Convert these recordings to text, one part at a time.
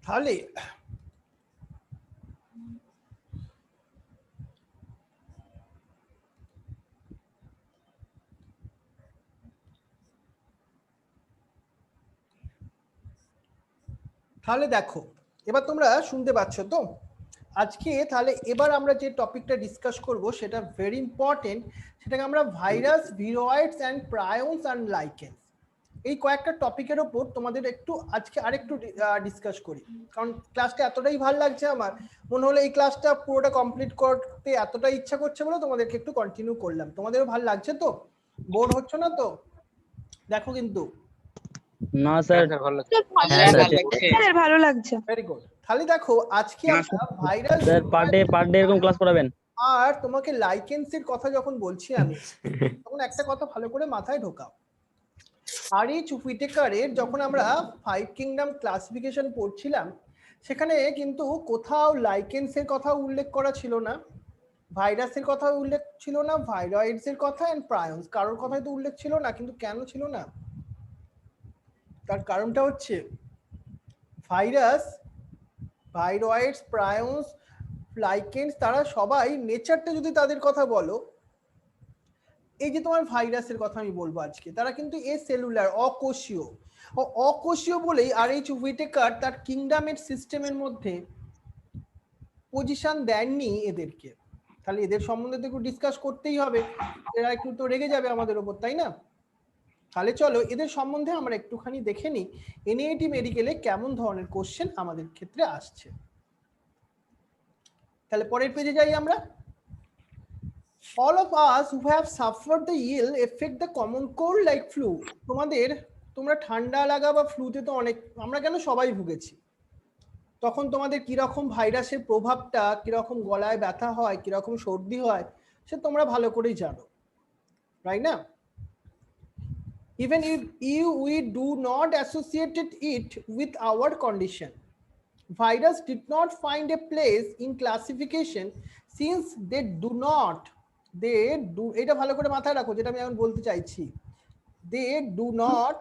তাহলে তাহলে দেখো এবার তোমরা শুনতে পাচ্ছ তো আজকে তাহলে এবার আমরা যে টপিকটা ডিসকাস করব সেটা ভেরি ইম্পর্টেন্ট, সেটাকে আমরা ভাইরাস, ভিরয়েডস অ্যান্ড প্রায়ন্স অ্যান্ড লাইকেন্স, এই কয়েকটা টপিকের ওপর তোমাদের একটু আজকে আরেকটু ডিসকাস করি। কারণ ক্লাসটা এতটাই ভালো লাগছে আমার, মনে হলো এই ক্লাসটা পুরোটা কমপ্লিট করতে এতটাই ইচ্ছা করছে বলে তোমাদেরকে একটু কন্টিনিউ করলাম। তোমাদেরও ভালো লাগছে তো? বোর হচ্ছ না তো? দেখো কিন্তু না স্যার, স্যার ভালো লাগছে। Very good. তাহলে দেখো আজকে আমরা ভাইরাস স্যার পার ডে এরকম ক্লাস করাবেন। আর তোমাকে লাইকেন্সের কথা যখন বলছি আমি তখন একটা কথা ভালো করে মাথায় ঢোকাও। আর.এইচ. হুইটেকারের যখন আমরা 5 কিংডম ক্লাসিফিকেশন পড়ছিলাম সেখানে কিন্তু কোথাও লাইকেন্সের কথা উল্লেখ করা ছিল না, ভাইরাসের কথা উল্লেখ ছিল না, ভাইরয়েডস এর কথা এন্ড প্রায়ন্স কারোর কথাই তো উল্লেখ ছিল না। কিন্তু কেন ছিল না? তার কারণটা হচ্ছে ভাইরাস, ভাইরয়েডস, প্রায়ন্স, লাইকেন্স তারা সবাই নেচারটা যদি তাদের কথা বলো, এই যে তোমার ভাইরাসের কথা আমি বলবো আজকে, তারা কিন্তু এ সেলুলার, অকোষীয়। অকোষীয় বলেই আর.এইচ. হুইটেকার তার কিংডমের সিস্টেমের মধ্যে পজিশন দেননি এদেরকে। তাহলে এদের সম্বন্ধে তো একটু ডিসকাস করতেই হবে, এরা একটু তো রেগে যাবে আমাদের ওপর, তাই না? তাহলে চলো এদের সম্বন্ধে আমরা একটুখানি দেখে নিই এনআইটি মেডিকেলে কেমন ধরনের কোশ্চেন আমাদের ক্ষেত্রে আসছে। তাহলে পরের পেজে যাই আমরা। All of us who have suffered the ill affect the common cold like flu. তোমরা ঠান্ডা লাগা বা ফ্লুতে তো অনেক, আমরা কেন সবাই ভুগেছি। তখন তোমাদের কিরকম ভাইরাসের প্রভাবটা, কিরকম গলায় ব্যথা হয়, কিরকম সর্দি হয় সে তোমরা ভালো করেই জানো, রাইট না? Even if we do not associate it with our condition, virus did not find a place in classification since they do এটা ভালো করে মাথায় রাখো যেটা আমি এখন বলতে চাইছি। They do not,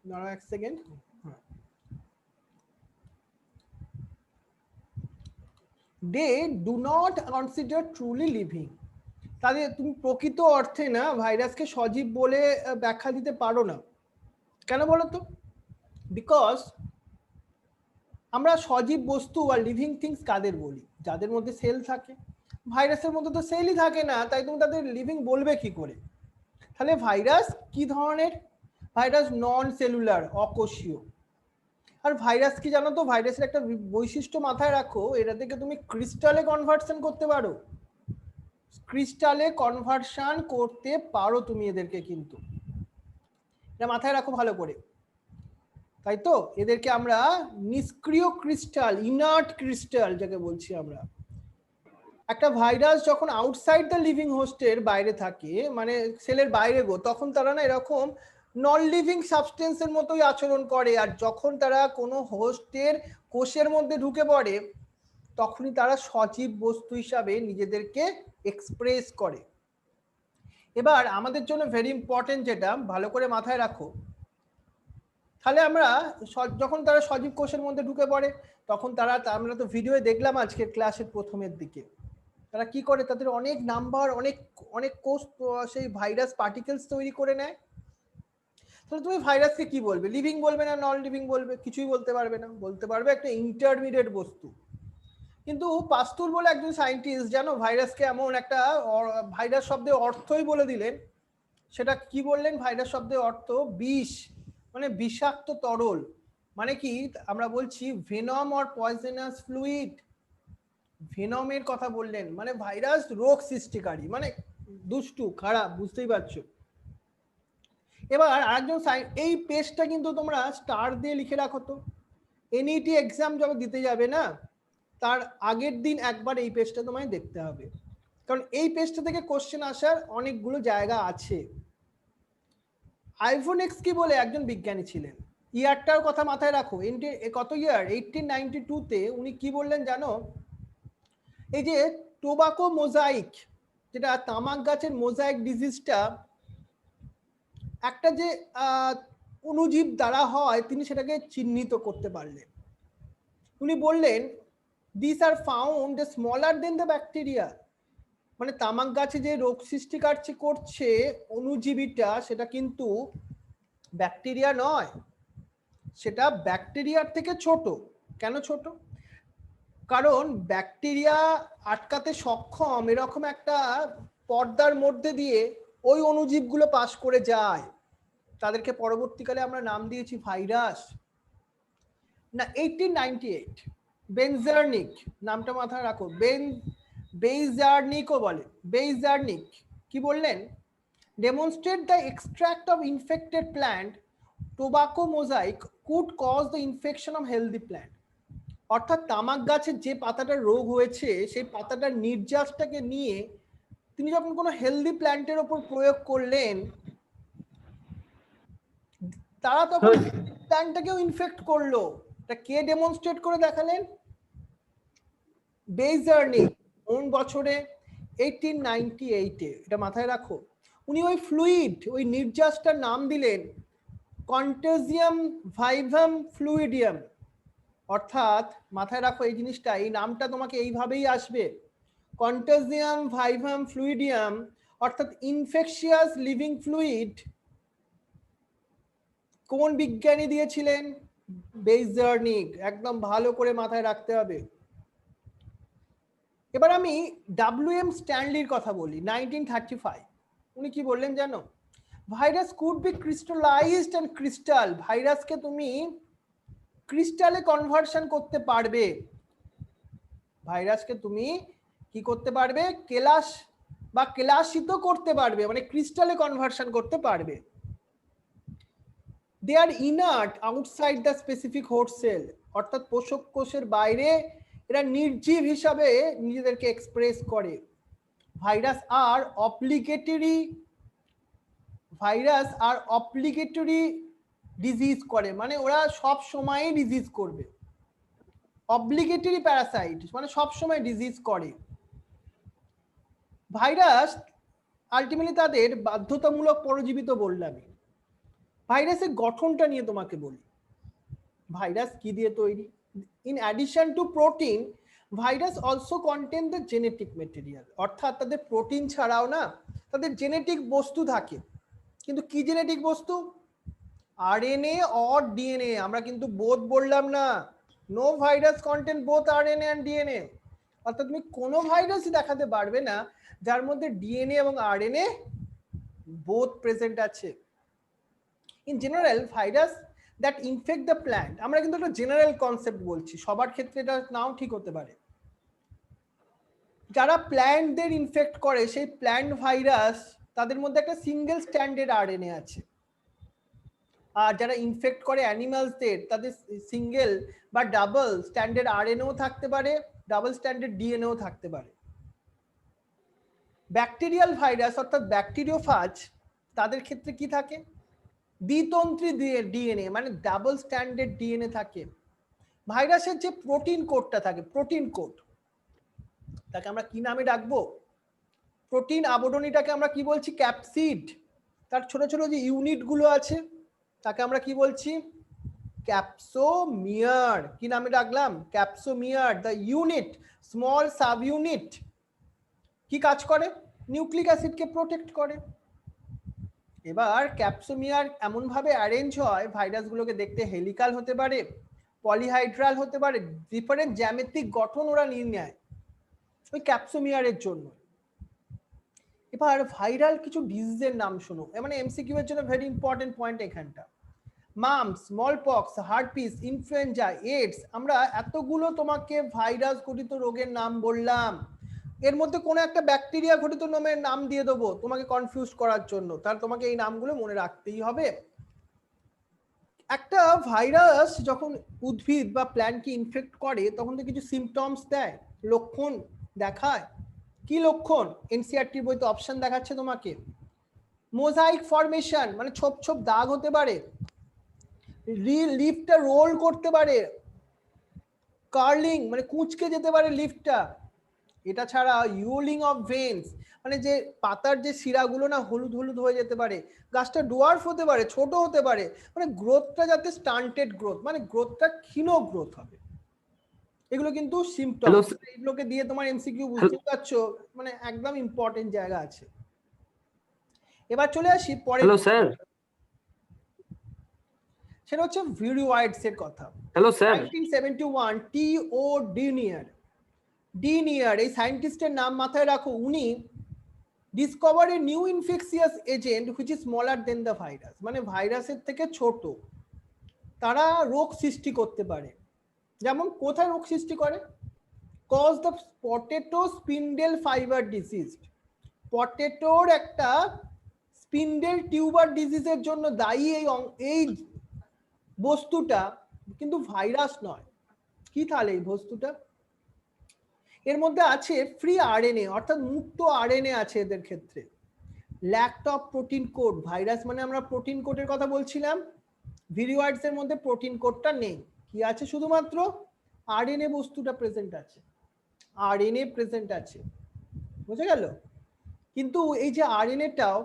দাঁড়াও এক second, they do not consider truly living. তাদের তুমি প্রকৃত অর্থে না ভাইরাসকে সজীব বলে ব্যাখ্যা দিতে পারো না। কেন বলো তো? বিকজ আমরা সজীব বস্তু বা লিভিং থিংস কাদের বলি? যাদের মধ্যে সেল থাকে। ভাইরাসের মধ্যে তো সেলই থাকে না, তাই তুমি তাদের লিভিং বলবে কি করে? তাহলে ভাইরাস কি ধরনের? ভাইরাস নন সেলুলার, অকোষীয়। আর ভাইরাস কি জানো তো? ভাইরাসের একটা বৈশিষ্ট্য মাথায় রাখো, এটা থেকে তুমি ক্রিস্টালে কনভার্সন করতে পারো। ক্রিস্টালে কনভার্সন করতে পারো তুমি এদেরকে, কিন্তু এটা মাথায় রাখো ভালো করে। তাই তো এদেরকে আমরা নিষ্ক্রিয় ক্রিস্টাল, ইনার্ট ক্রিস্টাল যাকে বলছি আমরা। একটা ভাইরাস যখন আউটসাইড দ্য লিভিং হোস্টের বাইরে থাকে, মানে সেলের বাইরে গো, তখন তারা না এরকম নন লিভিং সাবস্টেন্সের মতোই আচরণ করে। আর যখন তারা কোনো হোস্টের কোষের মধ্যে ঢুকে পড়ে তখনই তারা সজীব বস্তু হিসাবে নিজেদেরকে এক্সপ্রেস করে। এবার আমাদের জন্য ভেরি ইম্পর্টেন্ট, যেটা ভালো করে মাথায় রাখো, তাহলে আমরা যখন তারা সজীব কোষের মধ্যে ঢুকে পড়ে তখন তারা, আমরা তো ভিডিও দেখলাম আজকের ক্লাসের প্রথমের দিকে, তারা কি করে? তাদের অনেক নাম্বার, অনেক অনেক কোষ সেই ভাইরাস পার্টিকেলস তৈরি করে নেয়। তাহলে তুমি ভাইরাসকে কি বলবে? লিভিং বলবে না নন লিভিং বলবে? কিছুই বলতে পারবে না, বলতে পারবে একটা ইন্টারমিডিয়েট বস্তু। কিন্তু পাস্তুর বলে একজন সায়েন্টিস্ট জানো ভাইরাসকে এমন একটা, ভাইরাস শব্দের অর্থই বলে দিলেন। সেটা কি বললেন? ভাইরাস শব্দের অর্থ বিষ, মানে বিষাক্ত তরল। মানে কি আমরা বলছি ভেনম অর পয়জনাস ফ্লুইড, ভেনমের কথা বললেন। মানে ভাইরাস রোগ সৃষ্টিকারী, মানে দুষ্টু, খারাপ, বুঝতেই পারছো। এবার আরেকজন এই পেজটা কিন্তু তোমরা স্টার দিয়ে লিখে রাখো তো, এনইটি এক্সাম যখন দিতে যাবে না তার আগের দিন একবার এই পেজটা তোমায় দেখতে হবে, কারণ এই পেজটা থেকে কোশ্চেন আসার অনেকগুলো জায়গা আছে। আইভোনেক্সকি বলে একজন বিজ্ঞানী ছিলেন, ইয়ারটার কথা মাথায় রাখো। কত ইয়ার? 1892-তে উনি কি বললেন জানো? এই যে টোবাকো মোজাইক, যেটা তামাক গাছের মোজাইক ডিজিজটা, একটা যে অণুজীব দ্বারা হয় তিনি সেটাকে চিহ্নিত করতে পারলেন। উনি বললেন this are found smaller then the bacteria, মানে তামাক গাছে যে রোগ সৃষ্টি করছে অণুজীবীটা সেটা কিন্তু ব্যাকটেরিয়া নয়, সেটা ব্যাকটেরিয়ার থেকে ছোট। কেন ছোট? কারণ ব্যাকটেরিয়া আটকাতে সক্ষম এরকম একটা পর্দার মধ্যে দিয়ে ওই অণুজীবগুলো পাস করে যায়, তাদেরকে পরবর্তীকালে আমরা নাম দিয়েছি ভাইরাস। না 1898 বেনজার্নিক, নামটা মাথায় রাখো, বেইজার্নিকও বলে, বেইজার্নিক কি বললেন? Demonstrate the extract of infected plant tobacco mosaic could cause the infection of healthy plant. অর্থাৎ তামাক গাছের যে পাতাটার রোগ হয়েছে সেই পাতাটার নির্যাসটাকে নিয়ে তিনি যখন কোনো হেলদি প্ল্যান্টের ওপর প্রয়োগ করলেন তারা তখন প্ল্যান্টটাকেও ইনফেক্ট করলো। এটা কে ডেমনস্ট্রেট করে দেখালেন? বেইজার্নিক। কোন বছরে? 1898-এ। এটা মাথায় রাখো। উনি ওই ফ্লুইড, ওই নির্যাসটার নাম দিলেন কন্টেজিয়াম ভাইভাম ফ্লুইডিয়াম। অর্থাৎ মাথায় রাখো এই জিনিসটা, এই নামটা তোমাকে এইভাবেই আসবে, কন্টেজিয়াম ভাইভাম ফ্লুইডিয়াম, অর্থাৎ ইনফেকশিয়াস লিভিং ফ্লুইড। কোন বিজ্ঞানী দিয়েছিলেন? বেইজার্নিক। একদম ভালো করে মাথায় রাখতে হবে। এবার আমি WM স্ট্যানলির কথা বলি। 1935 উনি কি বললেন জানো? Virus could be crystallized and crystal, ভাইরাসকে তুমি ক্রিস্টালে কনভার্সন করতে পারবে, ভাইরাসকে তুমি কি করতে পারবে? কেলাস বা কেলাসিত করতে পারবে, মানে ক্রিস্টালে কনভার্সন করতে পারবে। They are inert outside the specific host cell, অর্থাৎ পোষক কোষের বাইরে এরা নির্জীব হিসাবে নিজেদেরকে এক্সপ্রেস করে। ভাইরাস আর অব্লিগেটরি ডিজিজ করে, মানে ওরা সব সময়ই ডিজিজ করবে। অব্লিগেটরি প্যারাসাইট মানে সব সময় ডিজিজ করে। ভাইরাস আলটিমেটলি তাদের বাধ্যতামূলক পরজীবী তো বললাম। ভাইরাসের গঠনটা নিয়ে তোমাকে বলি, ভাইরাস কি দিয়ে তৈরি? In addition to protein virus also contain the genetic material, অর্থাৎ তাদের প্রোটিন ছাড়াও না তাদের জেনেটিক বস্তু থাকে। কিন্তু কি জেনেটিক বস্তু? RNA or DNA. আমরা কিন্তু বোথ বললাম না, no virus contain both RNA and DNA. অর্থাৎ তুমি কোনো ভাইরাসই দেখাতে পারবে না যার মধ্যে ডিএনএ এবং আরএনএ বোথ প্রেজেন্ট আছে। In general virus that infect the plant, আমরা কিন্তু একটা জেনারেল কনসেপ্ট বলছি, সবার ক্ষেত্রে এটা নাও ঠিক হতে পারে। যারা প্ল্যান্টদের ইনফেক্ট করে সেই প্ল্যান্ট ভাইরাস তাদের মধ্যে একটা সিঙ্গেল স্ট্যান্ডার্ড আরএনএ আছে, আর যারা ইনফেক্ট করে অ্যানিমালসদের তাদের সিঙ্গেল বা ডাবল স্ট্যান্ডার্ড আরএনএও থাকতে পারে, ডাবল স্ট্যান্ডার্ড ডিএনএও থাকতে পারে। ব্যাকটেরিয়াল ভাইরাস অর্থাৎ ব্যাকটেরিওফাজ তাদের ক্ষেত্রে কি থাকে? দ্বিতন্ত্রী ডিএনএ মানে ডাবল স্ট্যান্ডার্ড ডিএনএ থাকে। ভাইরাসের যে প্রোটিন কোডটা থাকে, প্রোটিন কোড, তাকে আমরা কি নামে ডাকবো? প্রোটিন আবরণীটাকে আমরা কি বলছি? ক্যাপসিড। তার ছোট ছোট যে ইউনিট গুলো আছে তাকে আমরা কি বলছি? ক্যাপসোমিয়ার। কি নামে ডাকলাম? Capsomere. The unit, small sub unit কি কাজ করে? নিউক্লিক অ্যাসিডকে প্রোটেক্ট করে। এবার ক্যাপসোমিয়ার এমন ভাবে অ্যারেঞ্জ হয় ভাইরাসগুলোকে দেখতে হেলিকাল হতে পারে, পলিহাইড্রাল হতে পারে, ডিফারেন্ট জ্যামিতিক গঠন ওরা নিয়ে নেয় ওই ক্যাপসোমিয়ারের জন্য। এবার ভাইরাল কিছু ডিজিজের নাম শোনো, মানে এমসিকিউ এর জন্য ভেরি ইম্পর্টেন্ট পয়েন্ট এখানটা। Mumps, smallpox, herpes, influenza, AIDS, আমরা এতগুলো তোমাকে ভাইরাস ঘটিত রোগের নাম বললাম, এর মধ্যে কোনো একটা ব্যাকটেরিয়া ঘটিত নামের নাম দিয়ে দেবো তোমাকে কনফিউজ করার জন্য, তার তোমাকে এই নামগুলো মনে রাখতেই হবে। একটা ভাইরাস যখন উদ্ভিদ বা প্ল্যান্টকে ইনফেক্ট করে তখন তো কিছু সিমটমস দেয়, লক্ষণ দেখায়। কি লক্ষণ? এনসিআরটির বইতে অপশন দেখাচ্ছে তোমাকে। মোজাইক ফরমেশন মানে ছোপ ছোপ দাগ হতে পারে, লিফটা রোল করতে পারে, কার্লিং মানে কুঁচকে যেতে পারে লিফটা, এটা ছাড়া ইউলিং অফ ভেন্স, মানে যে পাতার যে শিরাগুলো না হলুদ হলুদ হয়ে যেতে পারে, গাছটা ডোয়ার্ফ হতে পারে, ছোট হতে পারে, মানে গ্রোথটা যাতে স্টান্টেড গ্রোথ, মানে গ্রোথটা ক্ষীণ গ্রোথ হবে, এগুলো কিন্তু সিম্পটম। এগুলোকে দিয়ে তোমার এমসিকিউ বুঝতে পারছো, মানে একদম ইম্পর্টেন্ট জায়গা আছে। এবার চলে আসি পরে, হ্যালো স্যার, সেটা হচ্ছে ভিরুয়াইডস এর কথা। Hello sir, 1971 টি.ও. ডিনিয়ার এই সায়েন্টিস্টের নাম মাথায় রাখো। উনি discover a new infectious agent which is smaller then the virus, মানে ভাইরাসের থেকে ছোট, তারা রোগ সৃষ্টি করতে পারে। যেমন কোথায় রোগ সৃষ্টি করে? Cause the potato spindle fibre disease, পটেটোর একটা স্পিন্ডেল টিউবার ডিজিজের জন্য দায়ী এই বস্তুটা, কিন্তু ভাইরাস নয়। কি তাহলে এই বস্তুটা? এর মধ্যে আছে ফ্রি আরএনএ, অর্থাৎ মুক্ত আরএনএ আছে এদের ক্ষেত্রে। Lack of protein code, virus মানে আমরা প্রোটিন কোডের কথা বলছিলাম, ভিরুয়াইডস এর মধ্যে প্রোটিন কোডটা নেই। কি আছে? শুধুমাত্র আরএনএ বস্তুটা প্রেজেন্ট আছে, আরএনএ প্রেজেন্ট আছে, বুঝে গেল? কিন্তু এই যে আরএনএটাও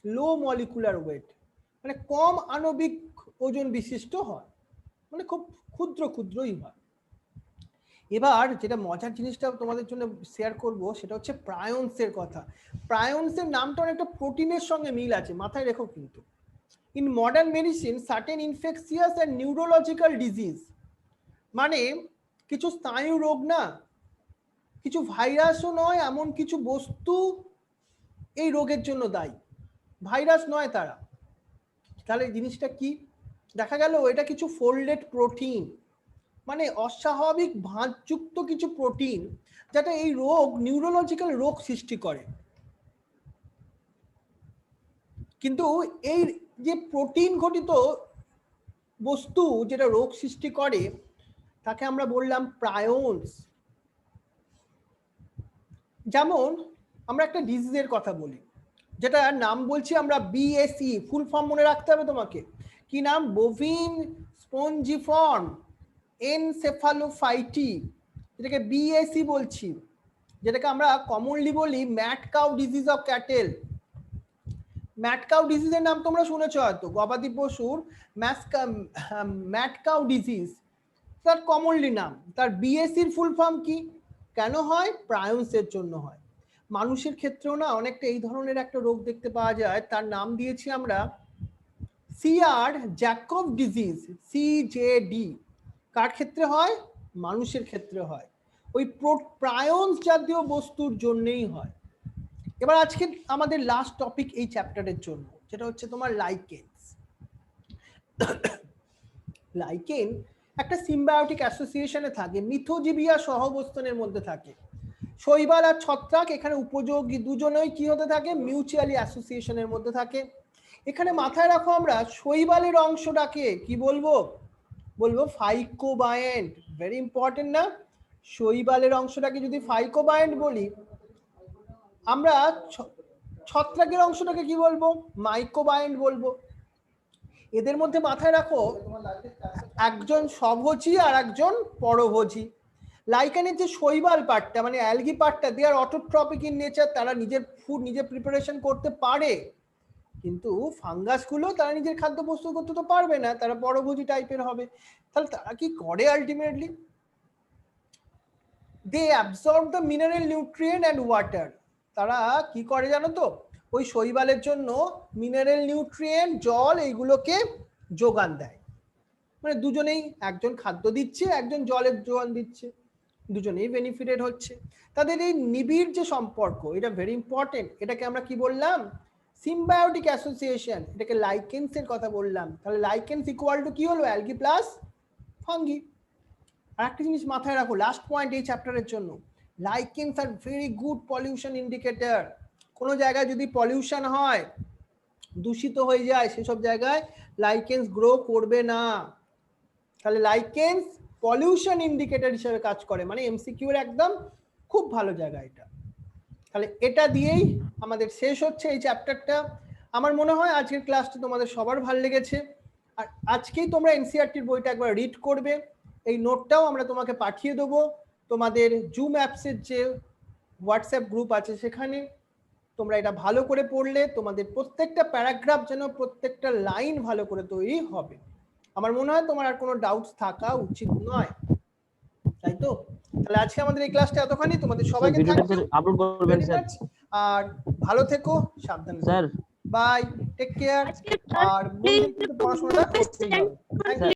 লো মলিকুলার ওয়েট, মানে কম আণবিক ওজন বিশিষ্ট হয়, মানে খুব ক্ষুদ্র ক্ষুদ্রই হয়। এবার যেটা মজার জিনিসটা তোমাদের জন্য শেয়ার করব সেটা হচ্ছে প্রায়ন্সের কথা। প্রায়ন্সের নামটা অনেকটা প্রোটিনের সঙ্গে মিল আছে, মাথায় রেখো কিন্তু। In modern medicine certain infectious and neurological disease, মানে কিছু স্নায়ু রোগ না, কিছু ভাইরাসও নয়, এমন কিছু বস্তু এই রোগের জন্য দায়ী, ভাইরাস নয় তারা। তাহলে জিনিসটা কি দেখা গেল? এটা কিছু ফোল্ডেড প্রোটিন, মানে অস্বাভাবিক ভাঁজযুক্ত কিছু প্রোটিন, যেটা এই রোগ নিউরোলজিক্যাল রোগ সৃষ্টি করে। কিন্তু এই যে প্রোটিন ঘটিত বস্তু যেটা রোগ সৃষ্টি করে তাকে আমরা বললাম প্রায়ন্স। যেমন আমরা একটা ডিজিজের কথা বলি, যেটা নাম বলছি আমরা বিএসই, ফুল ফর্ম মনে রাখতে হবে তোমাকে। কি নাম? বোভিন স্পঞ্জিফর্ম এনসেফালোফাইটি, যেটাকে বিএসই বলছি, যেটাকে আমরা কমনলি বলি mad cow disease of cattle. Mad cow ডিজিজের নাম তোমরা শুনেছ হয়তো, গবাদি পশুর ম্যাড কাউ ডিজিজ তার কমনলি নাম। তার বিএসির ফুল ফর্ম কি? কেন হয়? প্রায়ন্সের জন্য হয়। মানুষের ক্ষেত্রেও না অনেকটা এই ধরনের একটা রোগ দেখতে পাওয়া যায়, তার নাম দিয়েছি আমরা সিআর জ্যাকব ডিজিজ, সিজেডি। কার ক্ষেত্রে হয়? মানুষের ক্ষেত্রে হয়, ওই প্রায়ন্স জাতীয় বস্তুর জন্যই হয়। এবার আজকে আমাদের লাস্ট টপিক এই চ্যাপ্টারের জন্য, যেটা হচ্ছে তোমার লাইকেন্স। লাইকেন একটা সিম্বায়োটিক অ্যাসোসিয়েশনে থাকে, মিথোজিবিয়া সহাবস্থানের মধ্যে থাকে। শৈবাল আর ছত্রাক এখানে উপযোগী, দুজনেই কি হতে থাকে? মিউচুয়ালি অ্যাসোসিয়েশনের মধ্যে থাকে। এখানে মাথায় রাখো আমরা শৈবালের অংশটাকে কি বলবো? বলবো ফাইকোবায়েন্ট। ভেরি ইম্পর্টেন্ট না? শৈবালের অংশটাকে যদি ফাইকোবায়েন্ট বলি, আমরা ছত্রাকের অংশটাকে কি বলবো? মাইকোবায়েন্ট বলবো। এদের মধ্যে মাথায় রাখো একজন স্বভোজী আর একজন পরভোজী। লাইকেনের যে শৈবাল পার্টটা মানে অ্যালগি পার্টটা, দে আর অটোট্রপিক ইন নেচার, তারা নিজের ফুড নিজে প্রিপারেশন করতে পারে, কিন্তু ফাঙ্গাসগুলো তারা নিজের খাদ্য প্রস্তুত করতে তো পারবে না, তারা পরভোজী টাইপের হবে। তাহলে তারা কি করে ultimately? They absorb the mineral nutrient and water. তারা কি করে জানো তো? ওই শৈবালের জন্য মিনারেল নিউট্রিয়েন্ট, জল, এইগুলোকে যোগান দেয়। মানে দুজনেই, একজন খাদ্য দিচ্ছে, একজন জলের যোগান দিচ্ছে, দুজনেই বেনিফিটেড হচ্ছে। তাদের এই নিবিড় যে সম্পর্ক, এটা ভেরি ইম্পর্টেন্ট। এটাকে আমরা কি বললাম? Symbiotic association. এটাকে লাইকেন্সের কথা বললাম। তাহলে লাইকেন্স ইকুয়াল টু কি হলো? Algae plus fungi. আর একটা জিনিস মাথায় রাখো, লাস্ট পয়েন্ট এই চ্যাপ্টারের জন্য, lichens are very good pollution indicator. কোনো জায়গায় যদি পলিউশন হয়, দূষিত হয়ে যায়, সেসব জায়গায় লাইকেন্স গ্রো করবে না। তাহলে লাইকেন্স পলিউশন ইন্ডিকেটর হিসেবে কাজ করে, মানে এমসিকিউ এর একদম খুব ভালো জায়গা এটা। তাহলে এটা দিয়েই আমাদের শেষ হচ্ছে এই চ্যাপ্টারটা। আমার মনে হয় আজকের ক্লাসটা তোমাদের সবার ভালো লেগেছে। আর আজকেই তোমরা এনসিইআরটির বইটা একবার রিড করবে, এই নোটটাও আমরা তোমাকে পাঠিয়ে দেবো। তোমাদের জুম অ্যাপসের যে হোয়াটসঅ্যাপ গ্রুপ আছে সেখানে তোমরা এটা ভালো করে পড়লে তোমাদের প্রত্যেকটা প্যারাগ্রাফ যেন প্রত্যেকটা লাইন ভালো করে তৈরি হবে। আমার মনে হয় তোমার আর কোনো ডাউটস থাকা উচিত নয়, তাই তো? তাহলে আজকে আমাদের এই ক্লাসটা এতখানি। তোমাদের সবাইকে ভিডিওটা থ্যাংক ইউ আপলোড করবেন স্যার। আর ভালো থেকো, সাবধানে স্যার বাই, টেক কেয়ার। আর মন দিয়ে কিন্তু পড়াশোনাটা করতেই হবে। Thank you.